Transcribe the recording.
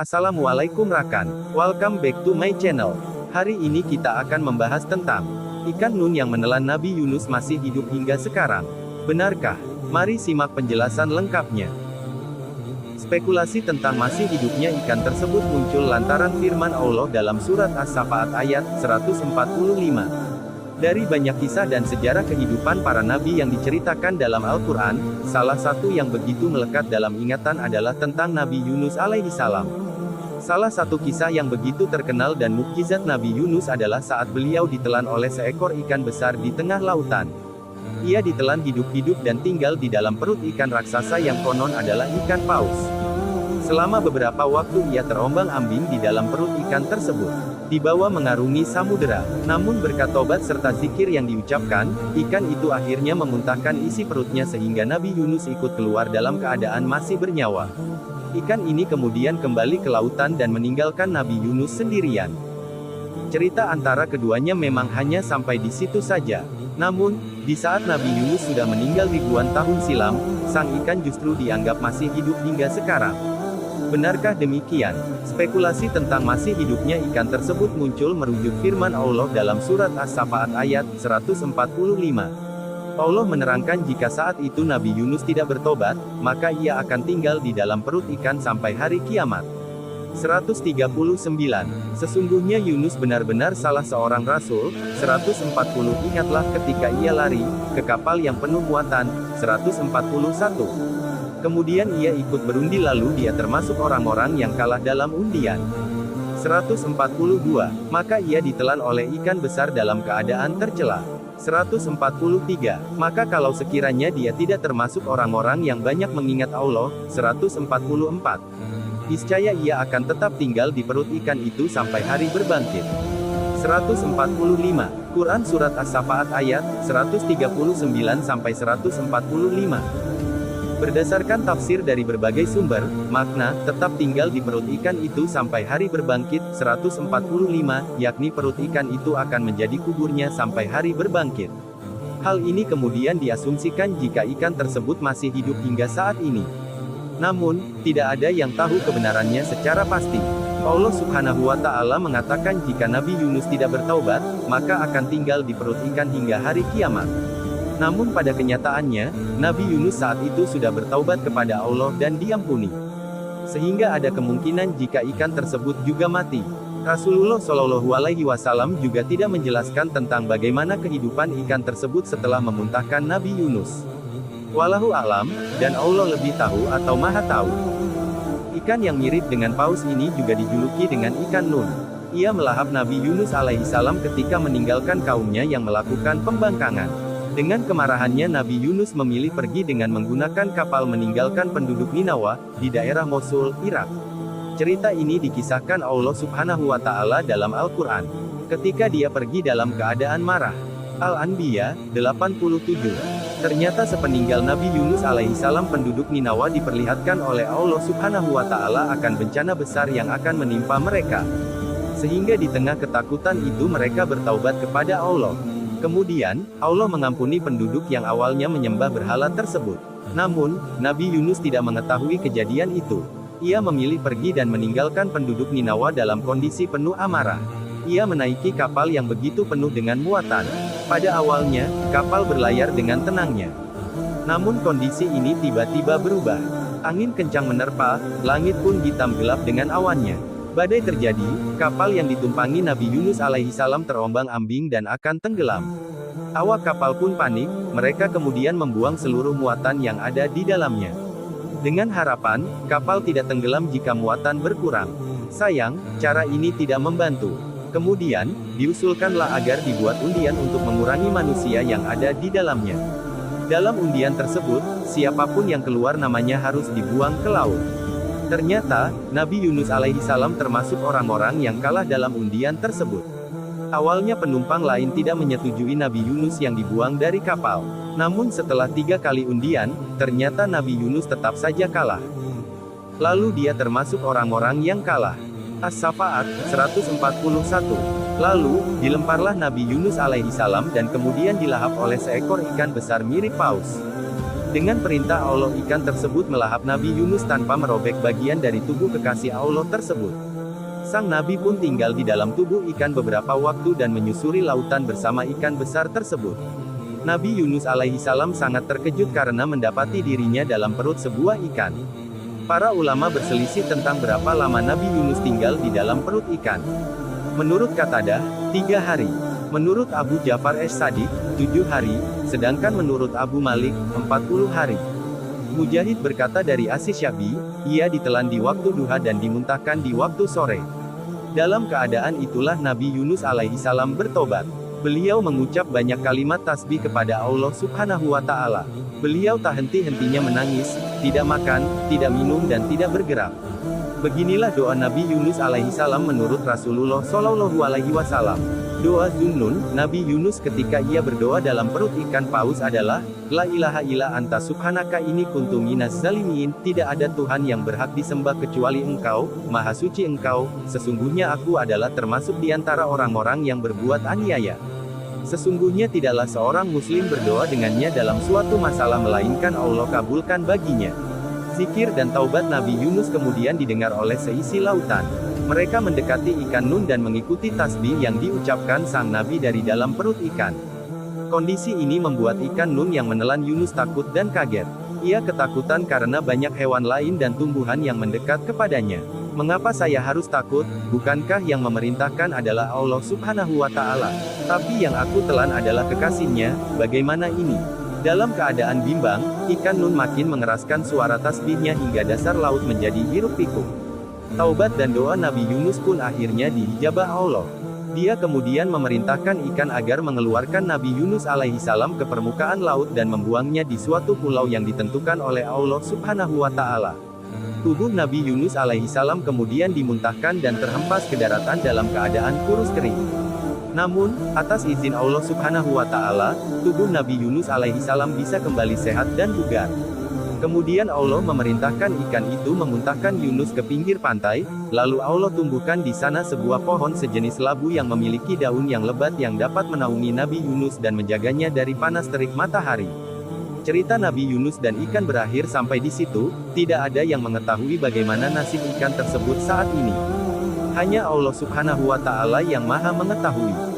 Assalamualaikum rakan, welcome back to my channel. Hari ini kita akan membahas tentang ikan nun yang menelan Nabi Yunus masih hidup hingga sekarang. Benarkah? Mari simak penjelasan lengkapnya. Spekulasi tentang masih hidupnya ikan tersebut muncul lantaran firman Allah dalam surat As-Safaat ayat 145. Dari banyak kisah dan sejarah kehidupan para nabi yang diceritakan dalam Al-Quran, salah satu yang begitu melekat dalam ingatan adalah tentang Nabi Yunus alaihi salam. Salah satu kisah yang begitu terkenal dan mukjizat Nabi Yunus adalah saat beliau ditelan oleh seekor ikan besar di tengah lautan. Ia ditelan hidup-hidup dan tinggal di dalam perut ikan raksasa yang konon adalah ikan paus. Selama beberapa waktu ia terombang-ambing di dalam perut ikan tersebut, dibawa mengarungi samudera. Namun berkat tobat serta zikir yang diucapkan, ikan itu akhirnya memuntahkan isi perutnya sehingga Nabi Yunus ikut keluar dalam keadaan masih bernyawa. Ikan ini kemudian kembali ke lautan dan meninggalkan Nabi Yunus sendirian. Cerita antara keduanya memang hanya sampai di situ saja. Namun, di saat Nabi Yunus sudah meninggal ribuan tahun silam, sang ikan justru dianggap masih hidup hingga sekarang. Benarkah demikian? Spekulasi tentang masih hidupnya ikan tersebut muncul merujuk firman Allah dalam surat As-Safaat ayat 145. Allah menerangkan jika saat itu Nabi Yunus tidak bertobat, maka ia akan tinggal di dalam perut ikan sampai hari kiamat. 139. Sesungguhnya Yunus benar-benar salah seorang rasul. 140. Ingatlah ketika ia lari ke kapal yang penuh muatan. 141. Kemudian ia ikut berundi lalu dia termasuk orang-orang yang kalah dalam undian. 142. Maka ia ditelan oleh ikan besar dalam keadaan tercela. 143. Maka kalau sekiranya dia tidak termasuk orang-orang yang banyak mengingat Allah. 144. Niscaya ia akan tetap tinggal di perut ikan itu sampai hari berbangkit. 145. Quran Surat As-Safaat ayat 139-145. Berdasarkan tafsir dari berbagai sumber, makna tetap tinggal di perut ikan itu sampai hari berbangkit 145, yakni perut ikan itu akan menjadi kuburnya sampai hari berbangkit. Hal ini kemudian diasumsikan jika ikan tersebut masih hidup hingga saat ini. Namun, tidak ada yang tahu kebenarannya secara pasti. Allah Subhanahu wa Ta'ala mengatakan jika Nabi Yunus tidak bertaubat, maka akan tinggal di perut ikan hingga hari kiamat. Namun pada kenyataannya, Nabi Yunus saat itu sudah bertaubat kepada Allah dan diampuni. Sehingga ada kemungkinan jika ikan tersebut juga mati. Rasulullah Shallallahu Alaihi Wasallam juga tidak menjelaskan tentang bagaimana kehidupan ikan tersebut setelah memuntahkan Nabi Yunus. Wallahu a'lam, dan Allah lebih tahu atau maha tahu. Ikan yang mirip dengan paus ini juga dijuluki dengan ikan nun. Ia melahap Nabi Yunus alaihissalam ketika meninggalkan kaumnya yang melakukan pembangkangan. Dengan kemarahannya Nabi Yunus memilih pergi dengan menggunakan kapal meninggalkan penduduk Ninawa, di daerah Mosul, Irak. Cerita ini dikisahkan Allah Subhanahu wa Ta'ala dalam Al-Quran. Ketika dia pergi dalam keadaan marah. Al-Anbiya, 87. Ternyata sepeninggal Nabi Yunus alaihissalam penduduk Ninawa diperlihatkan oleh Allah Subhanahu wa Ta'ala akan bencana besar yang akan menimpa mereka. Sehingga di tengah ketakutan itu mereka bertaubat kepada Allah. Kemudian, Allah mengampuni penduduk yang awalnya menyembah berhala tersebut. Namun, Nabi Yunus tidak mengetahui kejadian itu. Ia memilih pergi dan meninggalkan penduduk Ninawa dalam kondisi penuh amarah. Ia menaiki kapal yang begitu penuh dengan muatan. Pada awalnya, kapal berlayar dengan tenangnya. Namun kondisi ini tiba-tiba berubah. Angin kencang menerpa, langit pun hitam gelap dengan awannya. Badai terjadi, kapal yang ditumpangi Nabi Yunus alaihissalam terombang-ambing dan akan tenggelam. Awak kapal pun panik, mereka kemudian membuang seluruh muatan yang ada di dalamnya. Dengan harapan, kapal tidak tenggelam jika muatan berkurang. Sayang, cara ini tidak membantu. Kemudian, diusulkanlah agar dibuat undian untuk mengurangi manusia yang ada di dalamnya. Dalam undian tersebut, siapapun yang keluar namanya harus dibuang ke laut. Ternyata, Nabi Yunus alaihissalam termasuk orang-orang yang kalah dalam undian tersebut. Awalnya penumpang lain tidak menyetujui Nabi Yunus yang dibuang dari kapal. Namun setelah 3 kali undian, ternyata Nabi Yunus tetap saja kalah. Lalu dia termasuk orang-orang yang kalah. As-Safaat, 141. Lalu, dilemparlah Nabi Yunus alaihi salam dan kemudian dilahap oleh seekor ikan besar mirip paus. Dengan perintah Allah ikan tersebut melahap Nabi Yunus tanpa merobek bagian dari tubuh kekasih Allah tersebut. Sang Nabi pun tinggal di dalam tubuh ikan beberapa waktu dan menyusuri lautan bersama ikan besar tersebut. Nabi Yunus alaihi salam sangat terkejut karena mendapati dirinya dalam perut sebuah ikan. Para ulama berselisih tentang berapa lama Nabi Yunus tinggal di dalam perut ikan. Menurut Qatadah, 3 hari. Menurut Abu Ja'far As-Shadiq, 7 hari, sedangkan menurut Abu Malik, 40 hari. Mujahid berkata dari Asis Syabi, ia ditelan di waktu duha dan dimuntahkan di waktu sore. Dalam keadaan itulah Nabi Yunus alaihi salam bertobat. Beliau mengucap banyak kalimat tasbih kepada Allah Subhanahu wa Ta'ala. Beliau tak henti-hentinya menangis, tidak makan, tidak minum, dan tidak bergerak. Beginilah doa Nabi Yunus alaihi salam menurut Rasulullah Shallallahu alaihi wasallam. Doa Zunnun, Nabi Yunus ketika ia berdoa dalam perut ikan paus adalah, La ilaha illa anta subhanaka ini kuntu minas zalimin, tidak ada Tuhan yang berhak disembah kecuali Engkau, Maha Suci Engkau, sesungguhnya aku adalah termasuk di antara orang-orang yang berbuat aniaya. Sesungguhnya tidaklah seorang muslim berdoa dengannya dalam suatu masalah melainkan Allah kabulkan baginya. Zikir dan taubat Nabi Yunus kemudian didengar oleh seisi lautan. Mereka mendekati ikan Nun dan mengikuti tasbih yang diucapkan sang Nabi dari dalam perut ikan. Kondisi ini membuat ikan Nun yang menelan Yunus takut dan kaget. Ia ketakutan karena banyak hewan lain dan tumbuhan yang mendekat kepadanya. Mengapa saya harus takut? Bukankah yang memerintahkan adalah Allah Subhanahu wa Ta'ala? Tapi yang aku telan adalah kekasihnya, bagaimana ini? Dalam keadaan bimbang, ikan Nun makin mengeraskan suara tasbihnya hingga dasar laut menjadi hiruk-pikuk. Taubat dan doa Nabi Yunus pun akhirnya diijabah Allah. Dia kemudian memerintahkan ikan agar mengeluarkan Nabi Yunus alaihi salam ke permukaan laut dan membuangnya di suatu pulau yang ditentukan oleh Allah Subhanahu wa Ta'ala. Tubuh Nabi Yunus alaihi salam kemudian dimuntahkan dan terhempas ke daratan dalam keadaan kurus kering. Namun, atas izin Allah Subhanahu wa Ta'ala, tubuh Nabi Yunus alaihi salam bisa kembali sehat dan bugar. Kemudian Allah memerintahkan ikan itu memuntahkan Yunus ke pinggir pantai, lalu Allah tumbuhkan di sana sebuah pohon sejenis labu yang memiliki daun yang lebat yang dapat menaungi Nabi Yunus dan menjaganya dari panas terik matahari. Cerita Nabi Yunus dan ikan berakhir sampai di situ, tidak ada yang mengetahui bagaimana nasib ikan tersebut saat ini. Hanya Allah Subhanahu wa Ta'ala yang Maha Mengetahui.